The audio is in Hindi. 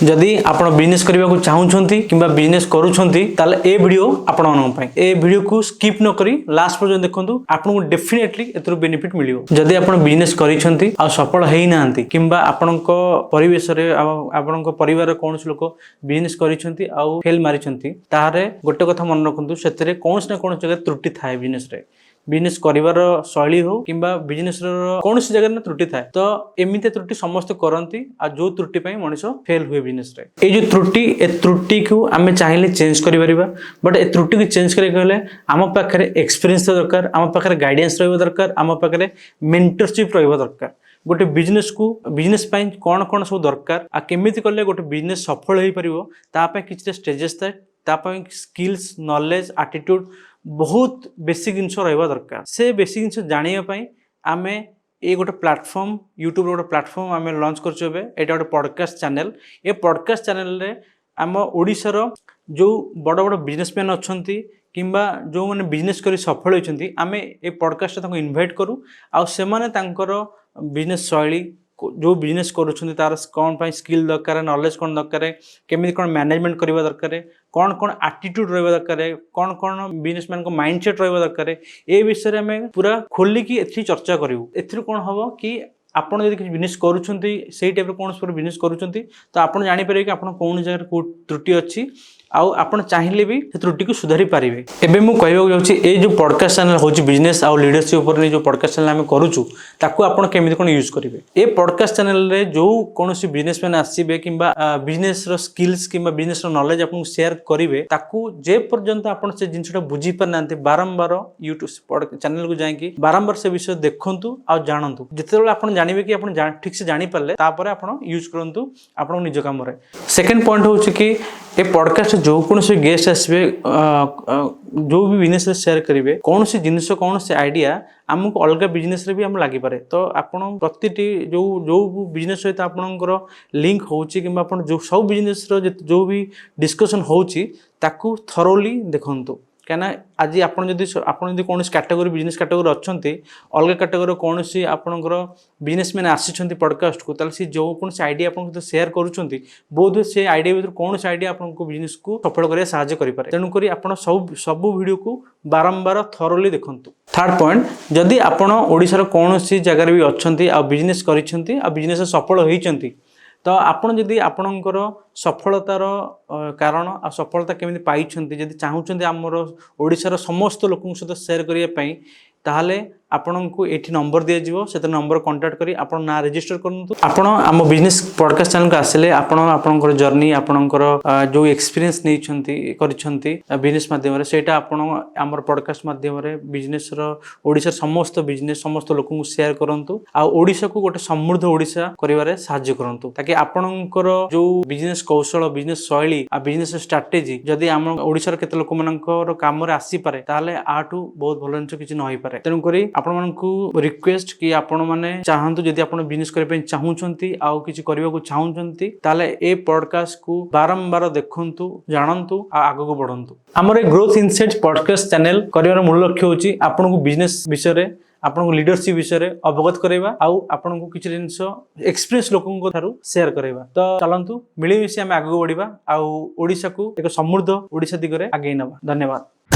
जदि आपण बिजनेस करबा को चाहउछंती किबा बिजनेस करूछंती ताले ए वीडियो आपण मन पई ए वीडियो को स्किप न करी लास्ट पर्यंत देखंतु आपन को डेफिनेटली एतरो बेनिफिट मिलियो। जदि आपण बिजनेस करिछंती आ सफल हेई नांती किबा आपण को परिवेश रे आपण को परिवार कोन लोक बिजनेस करिछंती आ फेल मारिछंती ताहारे गोटे कथा मन रखंतु सेतरे कोनस ना कोन जगह त्रुटि थाए बिजनेस रे बिजनेस करिवार शैली हो किंबा बिजनेस कौन सी जगह त्रुटि थाए तो एमिते त्रुटि समस्त करंती आ जो त्रुटि पई मनुष्य फेल हुए बिजनेस रे ए जो त्रुटि को आमे चाहिले चेंज करि परिबा बट ए त्रुटि को चेंज करे कहले आम पाखरे एक्सपीरियंस दरकार आम पाखरे गाइडेंस रहबा दरकार आम पाखरे मेंटरशिप रहबा दरकार गोटे बिजनेस पई कोन कोन सब दरकार आ केमिति करले गोटे बिजनेस सफल होई परिबो ता पई किछ स्टेजेस थाए ता पई स्किल्स नॉलेज एटीट्यूड बहुत बेसिक जिनस रहा दरकार से बेसिक जिनस जानापी आम ये गोटे प्लाटफर्म यूट्यूब गोटे प्लाटफर्म आम लॉन्च कर गोटे पॉडकास्ट चैनल ये पॉडकास्ट चैनल रे आम ओडिशार जो बड़ बड़ बिजनेसमैन अच्छा किंबा जो मैंने बिजनेस कर सफल होती आम ये पॉडकास्ट इनवाइट करूँ आउ से बिजनेस शैली जो बिजनेस करुछंती तार कौन पाई स्किल दरकार नॉलेज कौन दरकार केमिति कौन मैनेजमेंट करबा दरकार कौन कौन एटीट्यूड रहबा दरकार कौन कौन बिजनेसमैन को माइंडसेट रहबा दरकार ए विषय में पूरा खोली की एथि चर्चा करिवु। एथिर कोन हबो कि आपण यदि किछ बिजनेस करूछंती सेही टाइप रो कोन बिजनेस करूछंती तो आपण जानि परिबे कि आपण कोन जगह को त्रुटि अछि आउ आपण चाहिले भी त्रुटि को सुधारी पारिबे। एबे मु कहबो जाउछि ए जो पॉडकास्ट चैनल होछि बिजनेस आउ लीडरशिप ऊपर जो पॉडकास्ट चैनल हम करूछु ताकू आपण केमिति कोन यूज करिवे। ए पॉडकास्ट चैनल रे जो कोनोसी बिजनेसमैन आसीबे किंबा बिजनेस रो स्किल्स किंबा बिजनेस रो नॉलेज आपण शेयर करिवे ताकू जे पर्यंत आपण से जिंसटा बुझी पर नांते बारंबार यूट्यूब चैनल को जाई कि बारंबार से विषय देखंतु आ जानंतु जेतेबेले आपण जानिबे कि आपण ठीक से जानि पारले तापर आपण यूज करंतु आपण निज काम रे। सेकंड पॉइंट होछि कि ए पॉडकास्ट जो कौन से गेस्ट आसबे जो भी बिजनेस शेयर करेंगे कौन सी जिनस कौन से आइडिया आमको अलग बिजनेस रे भी हम लागि पारे तो आपण प्रतिटी जो जो बिजनेस सहित आपनकर लिंक होची किंबा आपण जो सब बिजनेस रो जो भी डिस्कशन होची ताकू थरोली देखंतु कहना आज आपड़ी कौन कैटेगरी बिजनेस कैटेगरी अच्छा अलग कैटेगरी कौन सी आपंकर बिजनेसमैन आसी पॉडकास्ट को ताल सी जो कौन आइडिया आप शेयर करुँच बोध से आइडिया भर कौन सी आइडिया आपको बिजनेस को सफल करने साहाय्य करें तेणुक सब वीडियो को बारंबार थरोली देखंतु। थर्ड पॉइंट जदि आपण ओडिशार कौन सी जगह भी अच्छा बिजनेस बिजनेस सफल होती तो आपण जदि आपणकर सफलतार कारण आ सफलता केमिति पाइछंती जदि चाहूछंती हमर ओडिशार समस्त लोकन सहित शेयर करिया पई ताहले आपनको एठी नंबर दिया जिवो सेते नंबर कांटेक्ट करी आपण ना रजिस्टर करनतु आपण हम बिजनेस पॉडकास्ट चैनल को आसिले आपण आपणकर जर्नी आपणकर जो एक्सपीरियंस नै छंती करिछंती बिजनेस माध्यम रे सेटा आपण हमर पॉडकास्ट माध्यम रे बिजनेस रो ओडिसा समस्त बिजनेस समस्त लोकन शेयर करंतु आ ओडिसा को गोटे समृद्ध ओडिसा करिवारे साहाय्य करंतु ताकि आपणकर जो बिजनेस कौशल बिजनेस शैली आ बिजनेस स्ट्रेटजी जदि हम ओडिसा रो केते लोक मानकर काम रे आसी पारे ताहले आठू बहुत भलो जिनिस किछि न होई पारे तेनु करी आपण मानकू रिक्वेस्ट कि आपण माने चाहंतु जदि आपण बिजनेस करे पे चाहूछंती आउ किछि करबा को चाहूछंती ताले ए पॉडकास्ट को बारंबार देखंतु जानंतु आ आगो को बढ़ंतु। हमर ग्रोथ इनसाइट्स पॉडकास्ट चैनल करिवार मूल लक्ष्य होची आपण को बिजनेस विषय रे आपण को लीडरशिप विषय रे अवगत करैबा आउ आपण को किछि जिंस एक्सपीरियंस लोकन को थारु शेयर करैबा तो चलंतु मिली मिसी हम आगो बढ़िबा आउ ओडिसा को एक समृद्ध ओडिसा दिगरे आगे नबा। धन्यवाद।